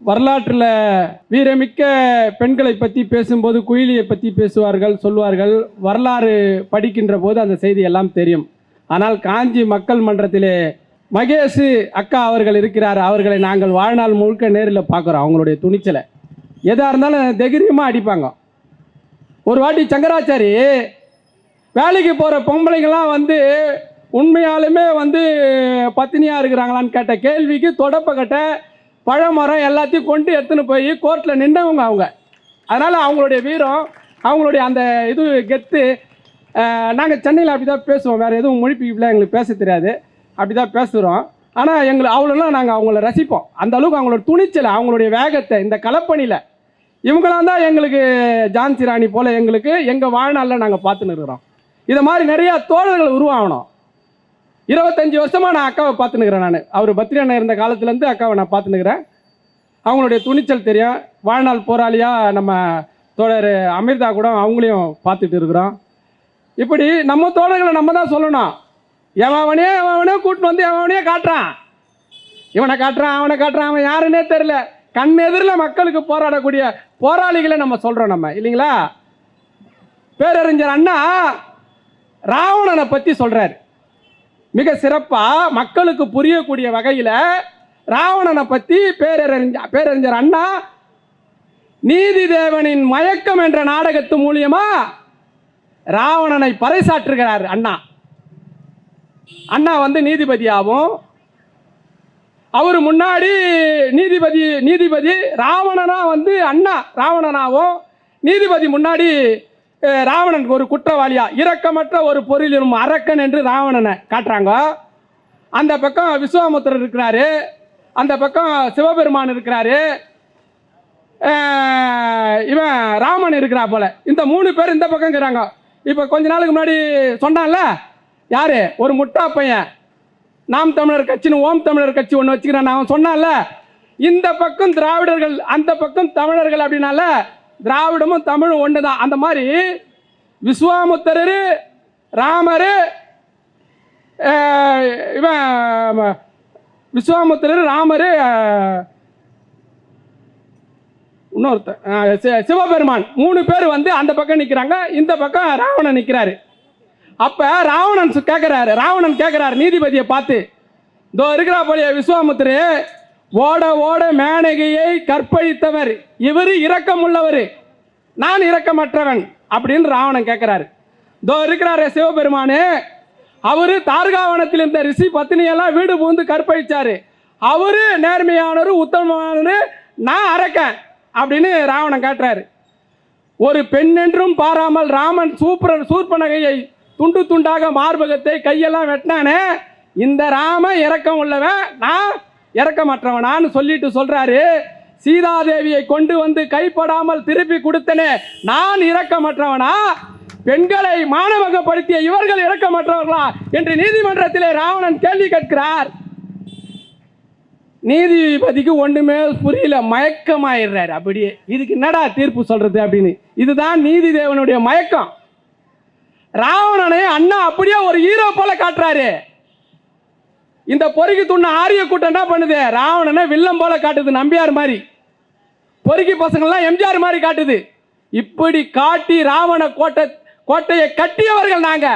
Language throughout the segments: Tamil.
வரலாற்றில் வீரமிக்க பெண்களை பற்றி பேசும்போது குயிலியை பற்றி பேசுவார்கள், சொல்வார்கள். வரலாறு படிக்கின்ற போது அந்த செய்தி எல்லாம் தெரியும். ஆனால் காஞ்சி மக்கள் மன்றத்திலே மகேஷ் அக்கா அவர்கள் இருக்கிறார். அவர்களை நாங்கள் வாழ்நாள் முழுக்க நேரில் பார்க்குறோம். அவங்களுடைய துணிச்சலை எதாக இருந்தாலும் தைரியமாக அடிப்பாங்க. ஒரு வாட்டி சங்கராச்சாரி வேலைக்கு போகிற பொம்பளைங்கள்லாம் வந்து உண்மையாலுமே வந்து பத்தினியாக இருக்கிறாங்களான்னு கேட்ட கேள்விக்கு தொடப்பக்கட்ட பழமரம் எல்லாத்தையும் கொண்டு எடுத்துன்னு போய் கோர்ட்டில் நின்றவங்க அவங்க. அதனால் அவங்களுடைய வீரம், அவங்களுடைய அந்த இது கெத்து. நாங்கள் சென்னையில் அப்படி தான் பேசுவோம், வேறு எதுவும் மொழிப்பிக்கல, எங்களுக்கு பேச தெரியாது, அப்படி தான் பேசுகிறோம். ஆனால் அவ்வளோலாம் நாங்கள் அவங்கள ரசிப்போம். அந்த அளவுக்கு அவங்களோட துணிச்சலை, அவங்களுடைய வேகத்தை இந்த கலப்பணியில் இவங்களாம் தான் எங்களுக்கு ஜான்சி ராணி போல் எங்களுக்கு எங்கள் வாழ்நாளில் நாங்கள் பார்த்துன்னு இருக்கிறோம். இதை மாதிரி நிறையா தோழர்கள் உருவாகணும். 25 வருஷமாக நான் அக்காவை பார்த்துன்னுக்கிறேன். நான் அவர் பத்ரி அண்ணன் இருந்த காலத்துலேருந்து அக்காவை நான் பார்த்துன்னுக்கிறேன். அவங்களுடைய துணிச்சல் தெரியும். வாழ்நாள் போராளியாக நம்ம தோழர் அமிர்தா கூட அவங்களையும் பார்த்துட்டு இருக்கிறோம். இப்படி நம்ம தோழர்களை நம்ம தான் சொல்லணும். எவனே கூட்டின்னு வந்து எவனே காட்டுறான், இவனை காட்டுறான், அவனை காட்டுறான், அவன் யாருன்னே தெரில. கண் எதிரில் மக்களுக்கு போராடக்கூடிய போராளிகளை நம்ம சொல்கிறோம் நம்ம, இல்லைங்களா? பேரறிஞர் அண்ணா ராவணனை பற்றி சொல்கிறார். மிக சிறப்பாக மக்களுக்கு புரியக்கூடிய வகையில் ராவணனை பற்றி பேரறிஞர் அண்ணா நீதி தேவனின் மயக்கம் என்ற நாடகத்து மூலியமா ராவணனை பறைசாற்றுகிறார். அண்ணா வந்து நீதிபதியாகவும் அவர் முன்னாடி நீதிபதி ராவணனா வந்து அண்ணா ராவணனாகவும் நீதிபதி முன்னாடி ராவணன் ஒரு குற்றவாளியா இரக்கமற்ற ஒரு பொருளிலும் அரக்கன் என்று ராவணனை காட்டுறாங்க. அந்த பக்கம் விஸ்வாமுத்திரர் இருக்கிறாரு, அந்த பக்கம் சிவபெருமான் இருக்கிறாரு, இவன் ராமன் இருக்கிறா போல. இந்த 3 பேர் இந்த பக்கம் இருக்கிறாங்க. இப்போ கொஞ்ச நாளுக்கு முன்னாடி சொன்னான்ல யாரு, ஒரு முட்டா பையன் நாம் தமிழர் கட்சின்னு ஓம் தமிழர் கட்சி ஒன்று வச்சுக்கிறான், அவன் சொன்னான்ல இந்த பக்கம் திராவிடர்கள் அந்த பக்கம் தமிழர்கள் அப்படின்னால திராவிடமும் தமிழும் ஒன்று தான். அந்த மாதிரி விஸ்வாமுத்திரர், ராமர், இவன் விஸ்வாமுத்திரர், ராமர், இன்னொருத்தர் சிவபெருமான் 3 பேர் வந்து அந்த பக்கம் நிற்கிறாங்க, இந்த பக்கம் ராவணன் நிற்கிறாரு. அப்போ ராவணன் கேட்குறாரு நீதிபதியை பார்த்து, இதோ இருக்கிறா போலிய விஸ்வாமுத்திரர், ஓட ஓட மேனகையை கற்பழித்தவர் இவர் இரக்கமுள்ளவர், நான் இரக்கமற்றவன் அப்படின்னு ராவணன் கேட்கிறாரு. இதோ இருக்கிறாரு சிவபெருமானு, அவரு தார்காவனத்தில் இருந்த ரிஷி பத்தினியெல்லாம் வீடு புகுந்து கற்பழிச்சாரு, அவரு நேர்மையானவர் உத்தமமானவர், நான் அரக்கன் அப்படின்னு ராவணன் காட்டுறாரு. ஒரு பெண் என்றும் பாராமல் ராமன் சூர்பனகையை துண்டு துண்டாக மார்பகத்தை கையெல்லாம் வெட்டினானே, இந்த ராம இரக்கம் உள்ளவன், நான் இரக்கமற்றவனான்னு சொல்லிட்டு சொல்றாரு. சீதாதேவியை கொண்டு வந்து கைப்படாமல் திருப்பி கொடுத்தனே, நான் இரக்கமற்றவனா? பெண்களை மானவகப்படுத்திய இவர்கள் இரக்கமற்றவர்களா என்று நீதிமன்றத்திலே ராவணன் கேள்வி கேட்கிறார். நீதிபதிக்கு ஒன்றுமே புரியல, மயக்கமாயிடுறாரு. அப்படியே இதுக்கு என்னடா தீர்ப்பு சொல்றது அப்படின்னு. இதுதான் நீதி தேவனுடைய மயக்கம். ராவணனை அண்ணா அப்படியே ஒரு ஹீரோ போல காட்டுறாரு. இந்த பொறுக்கி துண்ண ஆரிய கூட்டம் என்ன பண்ணுது, ராவணனை வில்லம் போல காட்டுது, நம்பியார் மாதிரி. பொறுக்கி பசங்கள்லாம் எம்ஜிஆர் மாதிரி காட்டுது. இப்படி காட்டி ராவண கோட்டையை கட்டியவர்கள் நாங்க.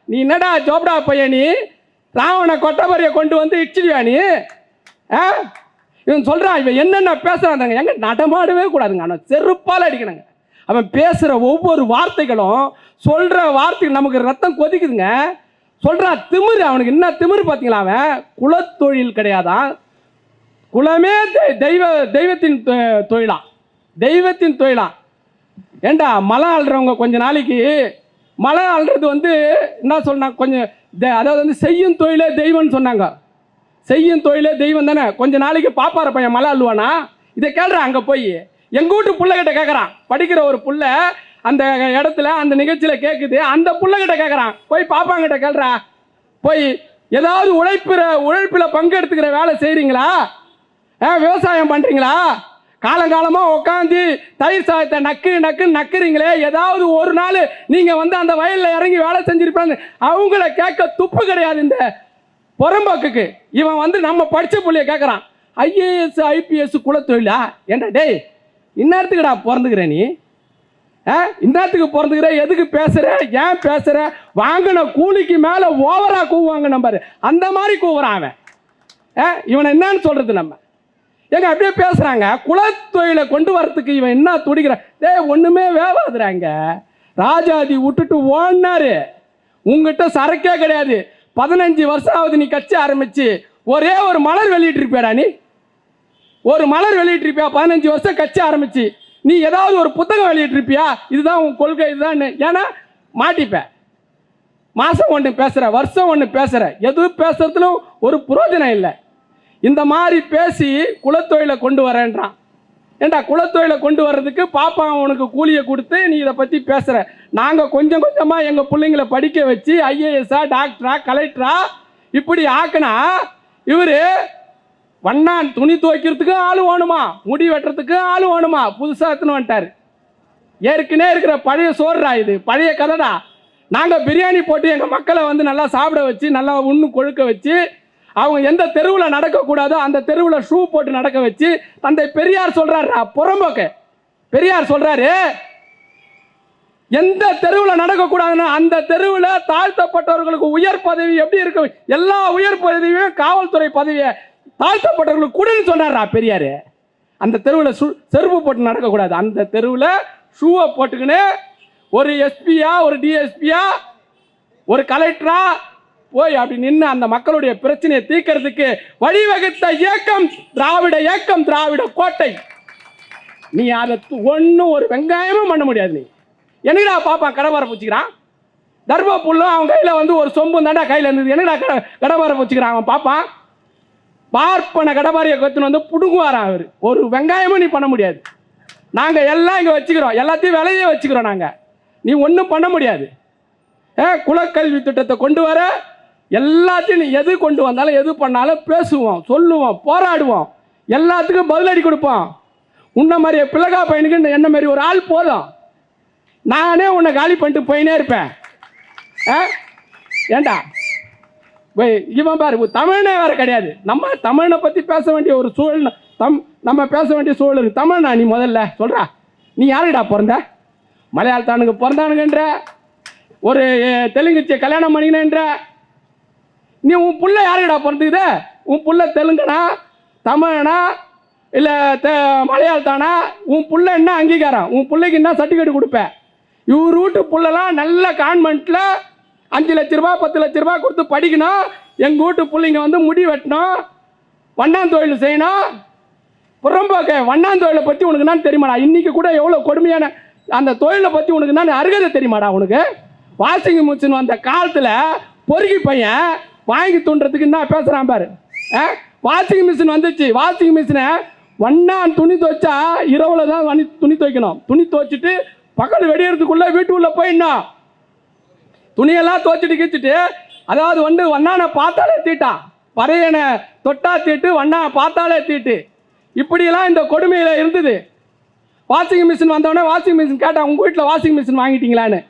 நீ என்னடா ஜோப்டா பையன், நீ ராவண கொட்டபரியை கொண்டு வந்து இச்சிடுவியா நீ? இவன் சொல்றான், இவன் என்னென்ன பேசுறாங்க, எங்க நடமாடவே கூடாதுங்க, ஆனால் செருப்பால் அடிக்கணுங்க. அவன் பேசுற ஒவ்வொரு வார்த்தைகளும், சொல்ற வார்த்தைகள் நமக்கு ரத்தம் கொதிக்குதுங்க. சொல்றான் திமிரு, அவனுக்கு என்ன திமிரு பார்த்தீங்களா? அவன் குலத்தொழில் கிடையாதான், குலமே தெய்வத்தின் தொழிலாம். ஏண்டா மலை ஆள்றவங்க கொஞ்ச நாளைக்கு மலை ஆள்றது வந்து என்ன சொன்னாங்க, கொஞ்சம் அதாவது வந்து செய்யும் தொழிலே தெய்வம்னு சொன்னாங்க. செய்யும் தொழிலே தெய்வம் தானே. கொஞ்ச நாளைக்கு பாப்பார பையன் மலை அள்ளுவானா? இதை கேள்றான். அங்கே போய் எங்கள் வீட்டு பிள்ளைகிட்ட கேட்குறான். படிக்கிற ஒரு புள்ள அந்த இடத்துல அந்த நிகழ்ச்சியில் கேட்குது. அந்த பிள்ளைகிட்ட கேட்குறான், போய் பாப்பாங்கிட்ட கேள்றா, போய் ஏதாவது உழைப்பில் பங்கெடுத்துக்கிற வேலை செய்கிறீங்களா? விவசாயம் பண்ணுறீங்களா? காலங்காலமாக உட்காந்து தயிர் சாதத்தை நக்குறீங்களே, ஏதாவது ஒரு நாள் நீங்கள் வந்து அந்த வயலில் இறங்கி வேலை செஞ்சுருப்பாங்க. அவங்கள கேட்க துப்பு கிடையாது இந்த புறம்போக்குக்கு. இவன் வந்து நம்ம படித்த பிள்ளைய கேட்குறான், ஐஏஎஸ் ஐபிஎஸ் குலத்தொழிலா? ஏண்டா டேய், இந்நேரத்துக்குடா பிறந்துக்கிற நீ? இந்நேரத்துக்கு பிறந்துக்கிற, எதுக்கு பேசுற, ஏன் பேசுற? வாங்கின கூலிக்கு மேலே ஓவரா கூவாங்க நம்பர், அந்த மாதிரி கூவுறான் அவன். இவனை என்னன்னு சொல்றது நம்ம? ஏங்க அப்படியே பேசுறாங்க. குலத்தொழிலை கொண்டு வரத்துக்கு இவன் என்ன துடிக்கிறான்? டேய் ஒண்ணுமே வேவாதுறாங்க. ராஜாதி விட்டுட்டு ஓடினாரு. உங்ககிட்ட சரக்கே கிடையாது. 15 வருஷம் ஆகுது நீ கட்சி ஆரம்பிச்சு. ஒரே ஒரு மலர் வெளியிட்டிருப்பியாடா நீ? ஒரு மலர் வெளியிட்டிருப்பியா? 15 வருஷம் கட்சி ஆரம்பிச்சு நீ ஏதாவது ஒரு புத்தகம் வெளியிட்டிருப்பியா? இதுதான் உன் கொள்கை, இதுதான். ஏன்னா மாட்டிப்ப. மாசம் ஒன்று பேசுற, வருஷம் ஒன்று பேசுற, எது பேசுறதுலும் ஒரு புரோஜனம் இல்லை. இந்த மாதிரி பேசி குலத்தொழிலை கொண்டு வரேன்றான். ஏண்டா குலத்தொழிலை கொண்டு வர்றதுக்கு பாப்பா உனக்கு கூலியை கொடுத்து நீ இதை பற்றி பேசுகிற. நாங்கள் கொஞ்சம் கொஞ்சமாக எங்கள் பிள்ளைங்களை படிக்க வச்சு ஐஏஎஸ்ஸா டாக்டரா கலெக்டரா இப்படி ஆக்கினா இவர் வண்ணான் துணி துவைக்கிறதுக்கு ஆள் வேணுமா, முடி வெட்டுறதுக்கு ஆள் வேணுமா, புதுசாக எடுத்துன்னு வந்துட்டார். ஏற்கனவே இருக்கிற பழைய சோறுடா இது, பழைய கதைடா. நாங்கள் பிரியாணி போட்டு எங்கள் மக்களை வந்து நல்லா சாப்பிட வச்சு நல்லா உண்ணு கொழுக்க வச்சு அவங்க எந்த தெருவில் நடக்கக்கூடாதோ அந்த தெருவில் ஷூ போட்டு நடக்க வச்சு தந்தை பெரியார் சொல்றாரு, புறம்போக்கு பெரியார் சொல்றாரு, எந்த தெருவில் நடக்கக்கூடாதுன்னா அந்த தெருவில் தாழ்த்தப்பட்டவர்களுக்கு உயர் பதவி எப்படி இருக்கு, எல்லா உயர் பதவியும் காவல்துறை பதவியை தாழ்த்தப்பட்டவர்களுக்கு கூடன்னு சொன்னாரா பெரியார். அந்த தெருவில் செருப்பு போட்டு நடக்கக்கூடாது, அந்த தெருவில் ஷூவை போட்டுக்கின்னு ஒரு எஸ்பியா ஒரு டிஎஸ்பியா ஒரு கலெக்டரா போய் அப்படி நின்று அந்த மக்களுடைய பிரச்சனையை தீர்க்கிறதுக்கு வழிவகுத்த இயக்கம் திராவிட இயக்கம், திராவிட கோட்டை. நீ அதை ஒன்றும் ஒரு வெங்காயமும் பண்ண முடியாது. நீ என்னடா பாப்பா கடப்பாரை பூச்சிக்கிறான்? தர்மபுல்லும் அவன் கையில் வந்து ஒரு சொம்பு தாண்டா கையில் இருந்தது. என்னடா கடப்பாரை பூச்சிக்கிறான் அவன் பாப்பான்? பார்ப்பன கடப்பாரியை கற்றுன்னு வந்து புடுங்குவாரான் அவர். ஒரு வெங்காயமும் நீ பண்ண முடியாது. நாங்கள் எல்லாம் இங்கே வச்சுக்கிறோம், எல்லாத்தையும் விலையே வச்சுக்கிறோம் நாங்கள். நீ ஒன்றும் பண்ண முடியாது. குலக்கல்வி திட்டத்தை கொண்டு வர எல்லாத்தையும் நீ எது கொண்டு வந்தாலும் எது பண்ணாலும் பேசுவோம், சொல்லுவோம், போராடுவோம், எல்லாத்துக்கும் பதிலடி கொடுப்போம். உன்ன மாதிரியே பிள்ளைகா பையனுக்கு என்ன மாதிரி ஒரு ஆள் போதும். நானே உன்னை காலி பண்ணிட்டு போயினே இருப்பேன். ஏண்டா இவன் பாரு, தமிழ்னே வேற கிடையாது. நம்ம தமிழனை பற்றி பேச வேண்டிய ஒரு சூழல், நம்ம பேச வேண்டிய சூழல். தமிழ்னா நீ முதல்ல சொல்கிறா, நீ யாருடா பிறந்த? மலையாளத்தானுக்கு பிறந்தானுங்கன்ற, ஒரு தெலுங்குச்சியை கல்யாணம் பண்ணிக்கினேன்ற. நீ உன் புள்ள யாருடா பிறந்துக்குது? உன் புள்ள தெலுங்குனா தமிழனா இல்லை மலையாளத்தானா? உன் புள்ள என்ன அங்கீகாரம்? உன் பிள்ளைக்கு என்ன சர்டிஃபிகேட் கொடுப்பேன்? இவர் வீட்டு புள்ளலாம் நல்ல கான்வென்ட்டில் 5 லட்ச ரூபா 10 லட்ச ரூபா கொடுத்து படிக்கணும். எங்கள் வீட்டு பிள்ளைங்க வந்து முடி வெட்டணும், வண்ணாந்தொழில் செய்யணும். புறம்போக்க வண்ணாந்தொழிலை பற்றி உனக்கு என்ன தெரியுமாடா? இன்றைக்கி கூட எவ்வளோ கொடுமையான அந்த தொழிலை பற்றி உனக்கு என்ன அருகதை தெரியுமாடா? உனக்கு வாஷிங் மிஷின் வந்த காலத்தில் பொறுக்கி பையன் வாங்கி தூண்டுறதுக்கு என்ன பேசுகிறான் பாரு. வாஷிங் மிஷின் வந்துச்சு. வாஷிங் மிஷினை வண்ணான் துணி துவைச்சா இரவில் தான் துணி துவைக்கணும். துணி துவைச்சிட்டு பக்கத்து வெடியறதுக்குள்ளே வீட்டுக்குள்ளே போயிடணும். துணியெல்லாம் துவைச்சிட்டு கிச்சிட்டு, அதாவது வந்து வண்ணானை பார்த்தாலே தீட்டான், பறையனை தொட்டா தீட்டு, வண்ணா பார்த்தாலே தீட்டு. இப்படியெல்லாம் இந்த கொடுமையில் இருந்தது. வாஷிங் மிஷின் வந்தோடனே வாஷிங் மிஷின் கேட்டான், உங்கள் வீட்டில் வாஷிங் மிஷின் வாங்கிட்டீங்களான்னு.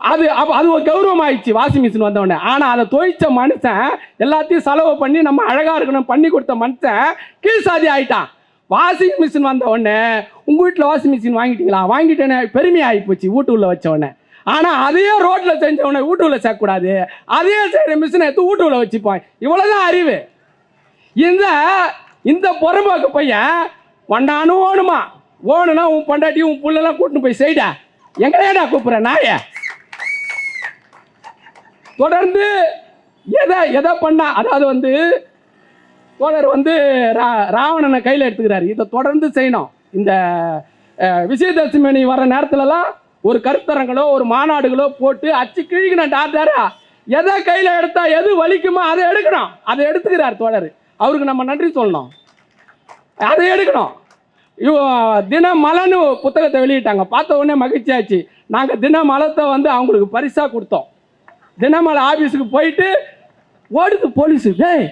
அது ஒரு கௌரவம் ஆயிடுச்சு வாஷிங் மிஷின் வந்தோடனே. ஆனால் அதை துவைச்ச மனுஷன் எல்லாத்தையும் செலவு பண்ணி நம்ம அழகாக இருக்கணும் பண்ணி கொடுத்த மனுஷன் கீழ்சாதி ஆகிட்டான். வாஷிங் மிஷின் வந்த உடனே உங்கள் வீட்டில் வாஷிங் மிஷின் வாங்கிட்டீங்களா? வாங்கிட்டேனே பெருமையாகி போச்சு வீட்டுக்குள்ளே வச்சவொடனே. ஆனால் அதையே ரோட்டில் செஞ்சவொடனே வீட்டுக்குள்ளே சேர்க்கக்கூடாது, அதையே செய்கிற மிஷினை எடுத்து வீட்டுக்குள்ளே வச்சுப்போம். இவ்வளோதான் அறிவு. இந்த புறம்போக்கு பையன் வண்டானும் ஓணுமா? ஓணுனா உன் பொண்டாட்டி உன் புள்ளெல்லாம் கூட்டின்னு போய் செய்டா. எங்கடா கூப்பிட்ற நாய? தொடர்ந்து எதை பண்ணா, அதாவது வந்து தோழர் வந்து ராவணனை கையில் எடுத்துக்கிறாரு. இதை தொடர்ந்து செய்யணும். இந்த விஜயதசமி வர நேரத்துலலாம் ஒரு கருத்தரங்களோ ஒரு மாநாடுகளோ போட்டு அச்சு கிழிக்கணும். டாக்டரா எதை கையில் எடுத்தா எது வலிக்குமோ அதை எடுக்கணும். அதை எடுத்துக்கிறார் தோழர். அவருக்கு நம்ம நன்றி சொல்லணும். அதை எடுக்கணும். தினமலன்னு புத்தகத்தை வெளியிட்டாங்க. பார்த்த உடனே மகிழ்ச்சி ஆச்சு. நாங்கள் தினமலத்தை வந்து அவங்களுக்கு பரிசாக கொடுத்தோம். தினமலை ஆஃபீஸுக்கு போயிட்டு ஓடுது போலீஸு, டேய்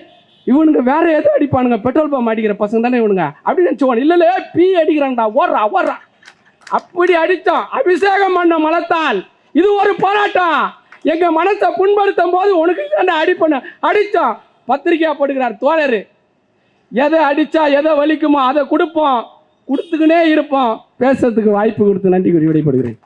இவனுங்க வேற எதோ அடிப்பானுங்க, பெட்ரோல் பம்ப் அடிக்கிற பசங்க தானே இவனுங்க அப்படின்னு நினச்சிவானு. இல்லை பீ அடிக்கிறாங்கடா, ஓடுறா. அப்படி அடித்தோம். அபிஷேகம் பண்ண மலத்தால் இது ஒரு போராட்டம். எங்கள் மனசை புண்படுத்தும் போது உனக்கு தானே அடிப்பண்ண அடித்தோம். பத்திரிக்கையாக போட்டுக்கிறார் தோழர். எதை அடித்தா எதை வலிக்குமோ அதை கொடுப்போம், கொடுத்துக்கினே இருப்போம். பேசுறதுக்கு வாய்ப்பு கொடுத்து நன்றி கூறி விடைபடுகிறேன்.